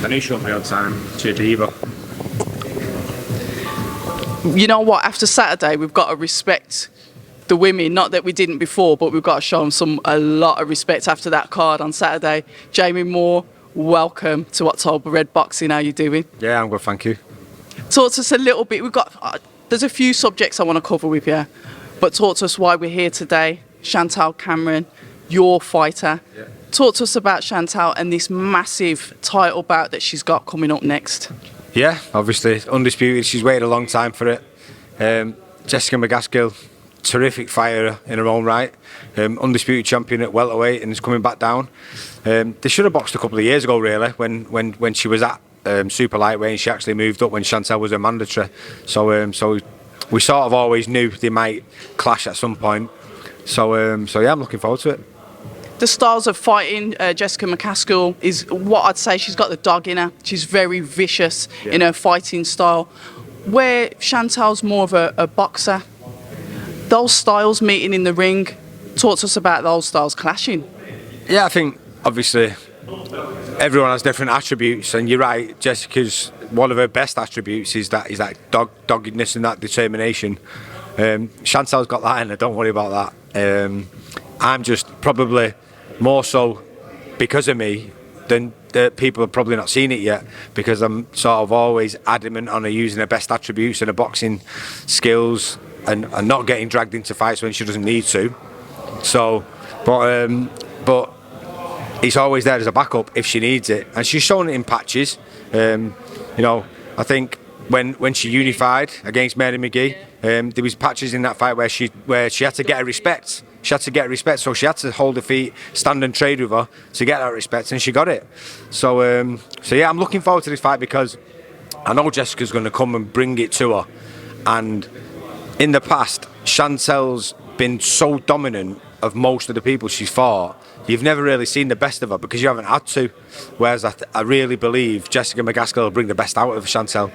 I knew she wouldn't be on time. She's a diva. You know what? After Saturday, we've got to respect the women. Not that we didn't before, but we've got to show them a lot of respect after that card on Saturday. Jamie Moore, welcome to October Red Boxing. How you doing? Yeah, I'm good, thank you. Talk to us a little bit. We've got there's a few subjects I want to cover with you, but talk to us why we're here today. Chantelle Cameron, your fighter. Yeah. Talk to us about Chantelle and this massive title bout that she's got coming up next. Yeah, obviously undisputed. She's waited a long time for it. Jessica McCaskill, terrific fighter in her own right. Undisputed champion at welterweight and is coming back down. They should have boxed a couple of years ago, really, when she was at super lightweight and she actually moved up when Chantelle was a mandatory. So we sort of always knew they might clash at some point. So yeah, I'm looking forward to it. The styles of fighting, Jessica McCaskill is what I'd say. She's got the dog in her. She's very vicious in her fighting style. Where Chantelle's more of a boxer. Those styles meeting in the ring. Talk to us about those styles clashing. Yeah, I think obviously everyone has different attributes, and you're right. Jessica's one of her best attributes is that doggedness and that determination. Chantelle's got that in her. Don't worry about that. I'm just probably more so because of me than people have probably not seen it yet, because I'm sort of always adamant on her using her best attributes and her boxing skills and not getting dragged into fights when she doesn't need to. So, but it's always there as a backup if she needs it, and she's shown it in patches. You know, I think when she unified against Mary McGee, there was patches in that fight where she had to get her respect. She had to get her respect, so she had to hold her feet, stand and trade with her to get that respect, and she got it. So yeah, I'm looking forward to this fight because I know Jessica's going to come and bring it to her. And in the past, Chantelle's been so dominant of most of the people she's fought. You've never really seen the best of her because you haven't had to. Whereas I really believe Jessica McCaskill will bring the best out of Chantelle.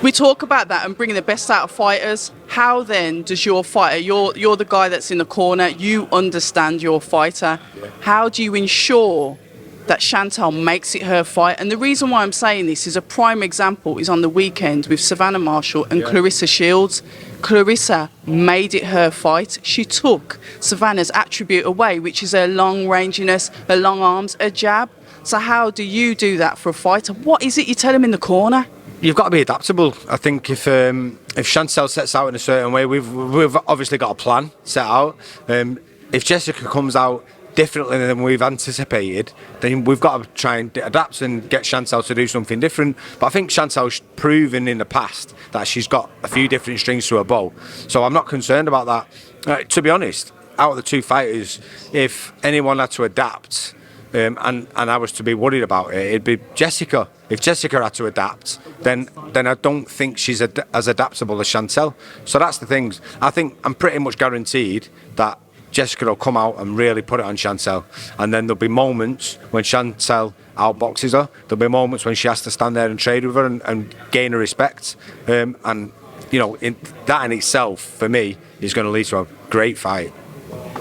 We talk about that and bringing the best out of fighters. How then does your fighter, you're the guy that's in the corner, you understand your fighter. Yeah. How do you ensure that Chantelle makes it her fight? And the reason why I'm saying this is a prime example is on the weekend with Savannah Marshall and Clarissa Shields. Clarissa made it her fight. She took Savannah's attribute away, which is her long ranginess, her long arms, her jab. So how do you do that for a fighter? What is it you tell them in the corner? You've got to be adaptable. I think if Chantelle sets out in a certain way, we've obviously got a plan set out. If Jessica comes out differently than we've anticipated, then we've got to try and adapt and get Chantelle to do something different. But I think Chantelle's proven in the past that she's got a few different strings to her bow. So I'm not concerned about that. To be honest, out of the two fighters, if anyone had to adapt, and I was to be worried about it, it'd be Jessica. If Jessica had to adapt, then I don't think she's as adaptable as Chantelle. So that's the things. I think I'm pretty much guaranteed that Jessica will come out and really put it on Chantelle. And then there'll be moments when Chantelle outboxes her. There'll be moments when she has to stand there and trade with her and gain her respect. And, you know, that in itself, for me, is going to lead to a great fight.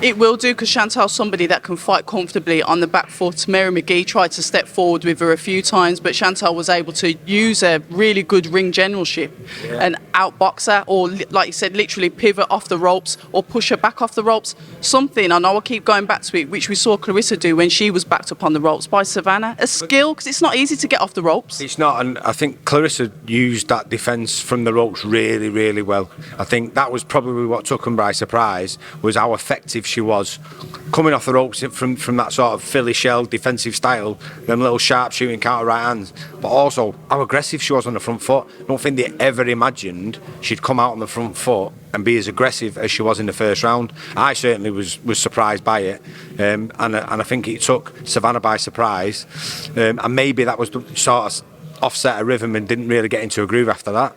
It will do, because Chantelle's somebody that can fight comfortably on the back foot. Mary McGee tried to step forward with her a few times, but Chantelle was able to use a really good ring generalship and outbox her, or like you said, literally pivot off the ropes or push her back off the ropes. Something, I know I keep going back to it, which we saw Clarissa do when she was backed up on the ropes by Savannah. A skill, because it's not easy to get off the ropes. It's not, and I think Clarissa used that defence from the ropes really, really well. I think that was probably what took them by surprise, was how effective she was coming off the ropes from that sort of Philly shell defensive style, them little sharp shooting counter right hands, but also how aggressive she was on the front foot. I don't think they ever imagined she'd come out on the front foot and be as aggressive as she was in the first round. I certainly was surprised by it, and I think it took Savannah by surprise, and maybe that was sort of offset a rhythm and didn't really get into a groove after that.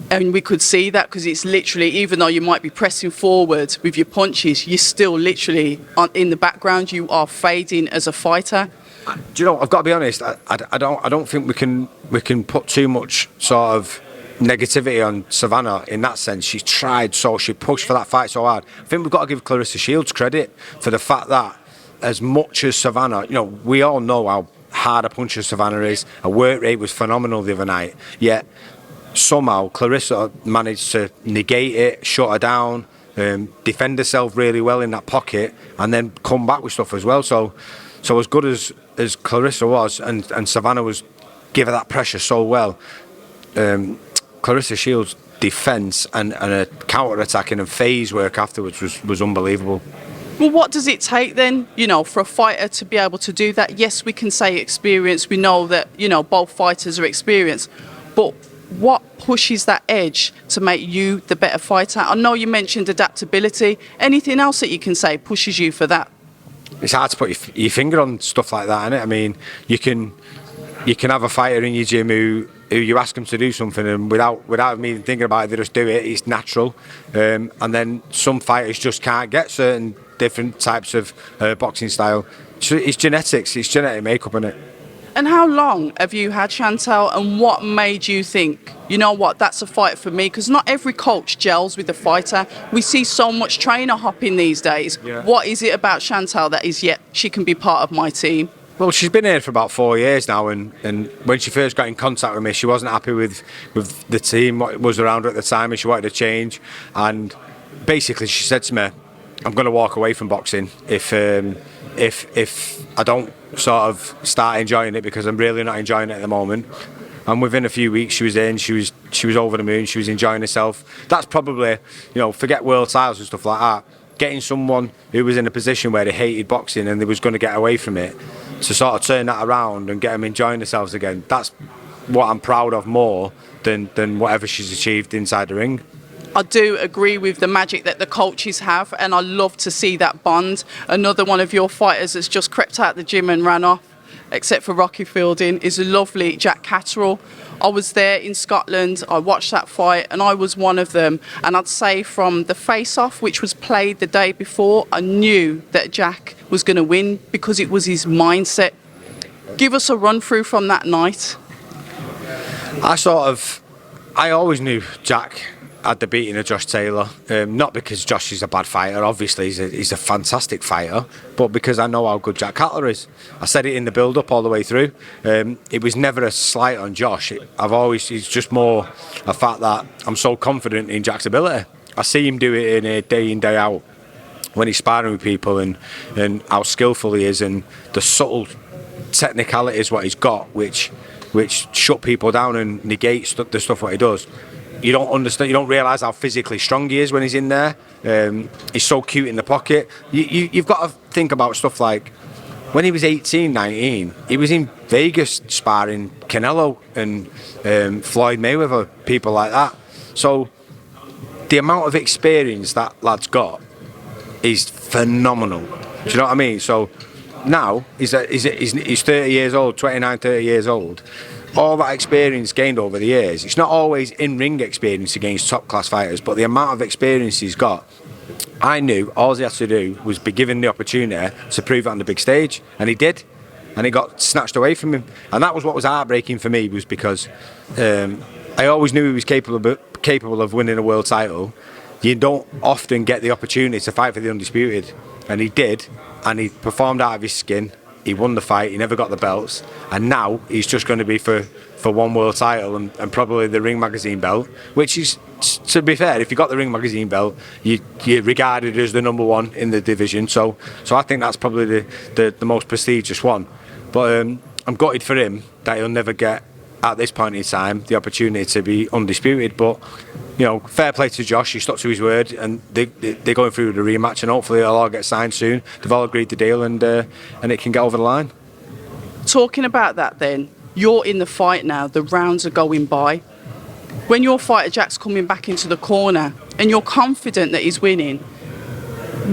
And we could see that, because it's literally, even though you might be pressing forward with your punches, you're still literally in the background. You are fading as a fighter. Do you know? I've got to be honest. I don't think we can put too much sort of negativity on Savannah in that sense. She tried so, she pushed for that fight so hard. I think we've got to give Clarissa Shields credit for the fact that, as much as Savannah, you know, we all know how hard a puncher Savannah is. Her work rate was phenomenal the other night. Yet somehow Clarissa managed to negate it, shut her down, defend herself really well in that pocket, and then come back with stuff as well. So as good as Clarissa was, and Savannah was give her that pressure so well, Clarissa Shields' defence and a counter-attacking and phase work afterwards was unbelievable. Well, what does it take then, for a fighter to be able to do that? Yes, we can say experience. We know that, both fighters are experienced. But what pushes that edge to make you the better fighter? I know you mentioned adaptability. Anything else that you can say pushes you for that? It's hard to put your finger on stuff like that, isn't it? I mean, you can have a fighter in your gym who you ask them to do something, and without them even thinking about it, they just do it. It's natural. And then some fighters just can't get certain different types of boxing style. So it's genetics, it's genetic makeup, isn't it? And how long have you had Chantelle, and what made you think, you know what, that's a fight for me? Because not every coach gels with the fighter. We see so much trainer hopping these days. Yeah. What is it about Chantelle that is, she can be part of my team? Well, she's been here for about 4 years now, and when she first got in contact with me, she wasn't happy with the team, what was around her at the time, and she wanted to change. And basically she said to me, I'm going to walk away from boxing if I don't sort of start enjoying it, because I'm really not enjoying it at the moment. And within a few weeks she was in, she was over the moon, she was enjoying herself. That's probably, forget world titles and stuff like that, getting someone who was in a position where they hated boxing and they was going to get away from it, to sort of turn that around and get them enjoying themselves again. That's what I'm proud of more than whatever she's achieved inside the ring. I do agree with the magic that the coaches have, and I love to see that bond. Another one of your fighters that's just crept out the gym and ran off, except for Rocky Fielding, is a lovely Jack Catterall. I was there in Scotland, I watched that fight, and I was one of them. And I'd say from the face-off, which was played the day before, I knew that Jack was going to win because it was his mindset. Give us a run-through from that night. I always knew Jack had the beating of Josh Taylor, not because Josh is a bad fighter, obviously he's a fantastic fighter, but because I know how good Jack Catterall is. I said it in the build-up all the way through. It was never a slight on Josh. It's just more a fact that I'm so confident in Jack's ability. I see him do it in, day out, when he's sparring with people, and how skillful he is, and the subtle technicalities what he's got, which shut people down and negates the stuff what he does. You don't understand, you don't realise how physically strong he is when he's in there. He's so cute in the pocket. You've got to think about stuff like when he was 18, 19, he was in Vegas sparring Canelo and Floyd Mayweather, people like that. So the amount of experience that lad's got is phenomenal. Do you know what I mean? So now he's 30 years old, 29, 30 years old. All that experience gained over the years, it's not always in-ring experience against top-class fighters, but the amount of experience he's got, I knew all he had to do was be given the opportunity to prove it on the big stage, and he did, and it got snatched away from him. And that was what was heartbreaking for me, was because I always knew he was capable of winning a world title. You don't often get the opportunity to fight for the undisputed, and he did, and he performed out of his skin. He won the fight, he never got the belts, and now he's just going to be for one world title and probably the Ring Magazine belt, which is, to be fair, if you got the Ring Magazine belt, you're regarded as the number one in the division, so I think that's probably the most prestigious one. But I'm gutted for him that he'll never get, at this point in time, the opportunity to be undisputed. But fair play to Josh, he stuck to his word, and they're going through the rematch, and hopefully they'll all get signed soon. They've all agreed the deal, and it can get over the line. Talking about that then, you're in the fight now, the rounds are going by. When your fighter Jack's coming back into the corner and you're confident that he's winning,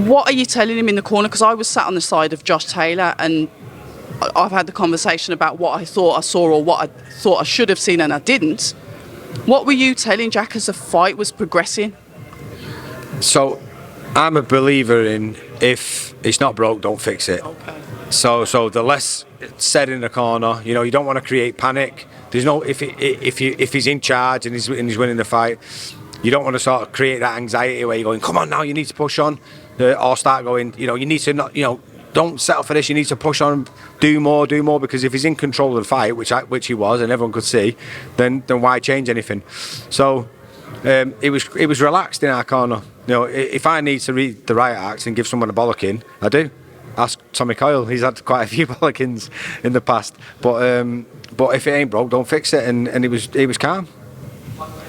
what are you telling him in the corner? Because I was sat on the side of Josh Taylor, and I've had the conversation about what I thought I saw or what I thought I should have seen and I didn't. What were you telling Jack as the fight was progressing? So I'm a believer in, if it's not broke, don't fix it. Okay. So the less said in the corner, you don't want to create panic. There's no, if he's in charge and he's winning the fight, you don't want to sort of create that anxiety where you're going, come on now, you need to push on, or start going, you need to not, don't settle for this. You need to push on, do more, because if he's in control of the fight, which he was, and everyone could see, then why change anything? So it was relaxed in our corner. You know, if I need to read the riot act and give someone a bollocking, I do. Ask Tommy Coyle. He's had quite a few bollockings in the past. But if it ain't broke, don't fix it. And he was calm.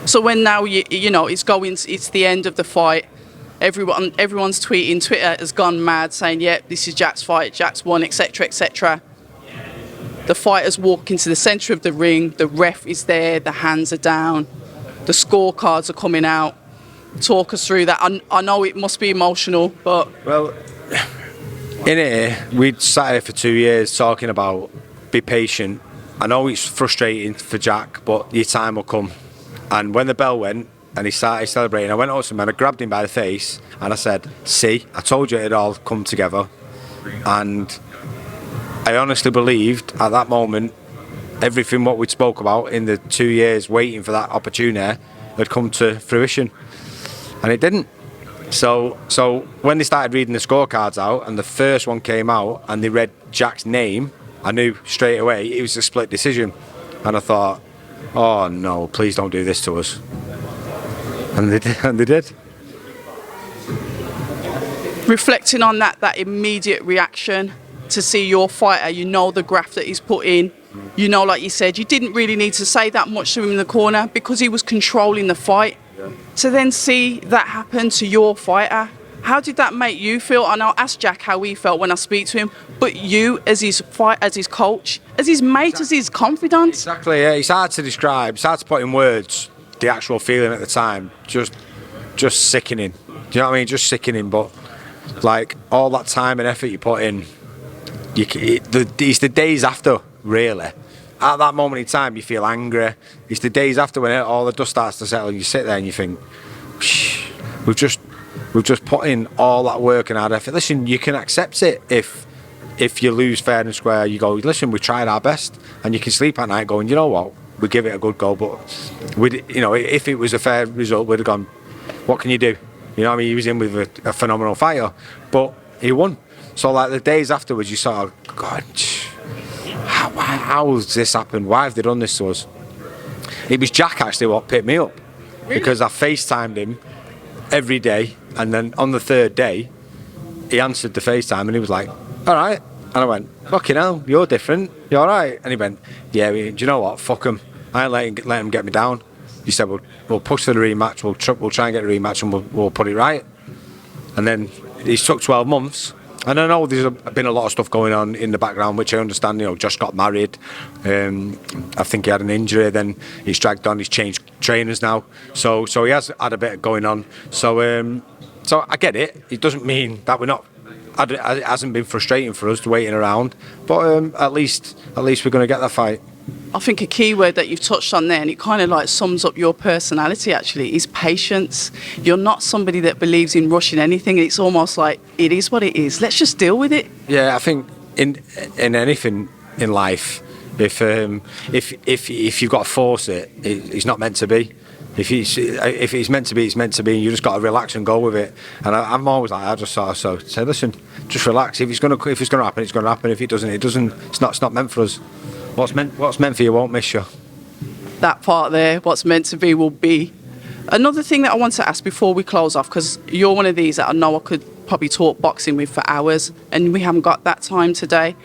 So when now you know it's the end of the fight. Everyone's tweeting. Twitter has gone mad, saying, "Yeah, this is Jack's fight. Jack's won, etc., etc." The fighters walk into the centre of the ring. The ref is there. The hands are down. The scorecards are coming out. Talk us through that. I know it must be emotional, but well, in here we'd sat here for 2 years talking about be patient. I know it's frustrating for Jack, but your time will come. And when the bell went and he started celebrating, I went up to him and I grabbed him by the face and I said, "See, I told you it'd all come together." And I honestly believed at that moment everything what we'd spoke about in the 2 years waiting for that opportunity had come to fruition, and it didn't. So when they started reading the scorecards out and the first one came out and they read Jack's name, I knew straight away it was a split decision. And I thought, oh no, please don't do this to us. And they did. Reflecting on that immediate reaction to see your fighter, you know the graft that he's put in. You know, like you said, you didn't really need to say that much to him in the corner because he was controlling the fight. Yeah. To then see that happen to your fighter, how did that make you feel? And I'll ask Jack how he felt when I speak to him, but you as his coach, as his mate, as his confidant. Exactly, yeah. It's hard to describe, it's hard to put in words the actual feeling at the time. Just sickening. Do you know what I mean? Just sickening, but like all that time and effort you put in, it's the days after, really. At that moment in time, you feel angry. It's the days after when all the dust starts to settle, and you sit there and you think, we've just put in all that work and hard effort. Listen, you can accept it if you lose fair and square. You go, listen, we tried our best, and you can sleep at night going, you know what, we give it a good go. But if it was a fair result, we'd have gone, what can you do? You know what I mean? He was in with a phenomenal fighter, but he won. So like the days afterwards, you sort of, God, how has this happened? Why have they done this to us? It was Jack actually what picked me up. Really? Because I FaceTimed him every day, and then on the third day he answered the FaceTime and he was like, alright. And I went, fucking hell, you're different, you're alright. And he went, yeah, do you know what, fuck him, I ain't let him get me down. He said, we'll push for the rematch, we'll try and get a rematch, and we'll put it right. And then it took 12 months. And I know there's been a lot of stuff going on in the background, which I understand. You know, Josh got married. I think he had an injury. Then he's dragged on. He's changed trainers now. So he has had a bit going on. So I get it. It doesn't mean that we're not. It hasn't been frustrating for us to waiting around. But at least we're going to get that fight. I think a key word that you've touched on there, and it kind of like sums up your personality actually, is patience. You're not somebody that believes in rushing anything. It's almost like it is what it is. Let's just deal with it. Yeah, I think in anything in life, if you've got to force it, it's not meant to be. If it's meant to be, it's meant to be. And you just got to relax and go with it. And I'm always like, I just sort of say, listen, just relax. If it's going to happen, it's going to happen. If it doesn't, it doesn't. It's not meant for us. What's meant for you won't miss you. That part there, what's meant to be will be. Another thing that I want to ask before we close off, because you're one of these that I know I could probably talk boxing with for hours, and we haven't got that time today.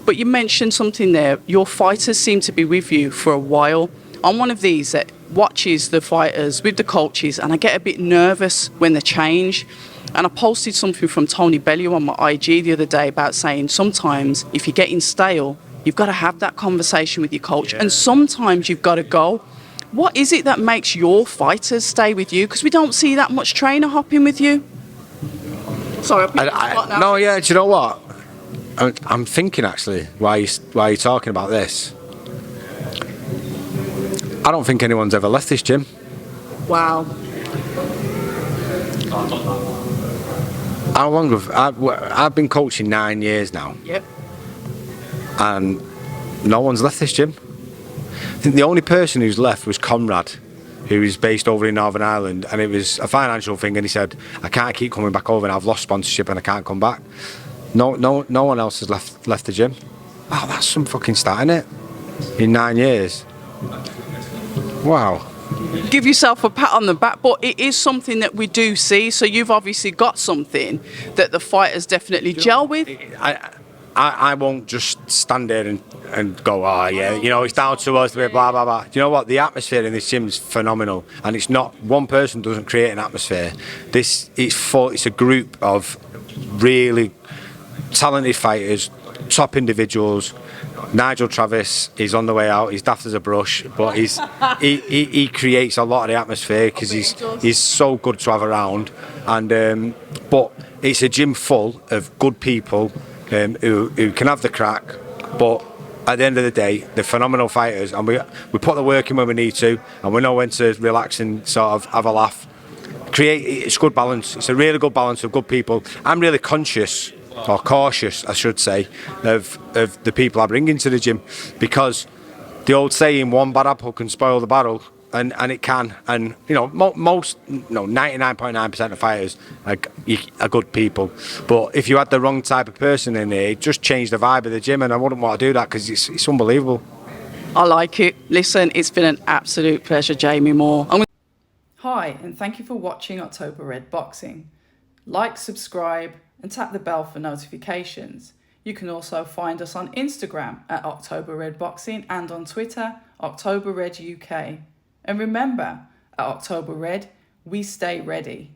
But you mentioned something there. Your fighters seem to be with you for a while. I'm one of these that watches the fighters with the coaches, and I get a bit nervous when they change. And I posted something from Tony Bellew on my IG the other day about saying sometimes if you're getting stale, you've got to have that conversation with your coach, and sometimes you've got to go. What is it that makes your fighters stay with you? Because we don't see that much trainer hopping with you. Sorry, no, yeah. Do you know what? I'm thinking actually why you're talking about this. I don't think anyone's ever left this gym. Wow. How long I've been coaching 9 years now. Yep. And no one's left this gym. I think the only person who's left was Conrad, who is based over in Northern Ireland, and it was a financial thing, and he said, I can't keep coming back over, and I've lost sponsorship and I can't come back. No one else has left the gym. Wow, that's some fucking stat, isn't it? In 9 years. Wow. Give yourself a pat on the back, but it is something that we do see. So you've obviously got something that the fighters definitely gel with. I won't just stand there and go, oh yeah, you know, it's down to us, blah blah blah. Do you know what? The atmosphere in this gym is phenomenal, and it's not one person doesn't create an atmosphere. It's a group of really talented fighters, top individuals. Nigel Travis is on the way out. He's daft as a brush, but he creates a lot of the atmosphere because he's so good to have around. And but it's a gym full of good people who can have the crack. But at the end of the day, they're phenomenal fighters, and we put the work in when we need to, and we know when to relax and sort of have a laugh. It's good balance. It's a really good balance of good people. I'm really conscious, or cautious I should say, of the people I bring into the gym, because the old saying, one bad apple can spoil the barrel, and it can, and you know, most 99.9% of fighters are good people, but if you had the wrong type of person in there, it just changed the vibe of the gym, and I wouldn't want to do that because it's unbelievable. I like it. Listen, it's been an absolute pleasure, Jamie Moore. Hi, and thank you for watching October Red Boxing. Like, subscribe, and tap the bell for notifications. You can also find us on Instagram at October Red Boxing and on Twitter, October Red UK. And remember, at October Red, we stay ready.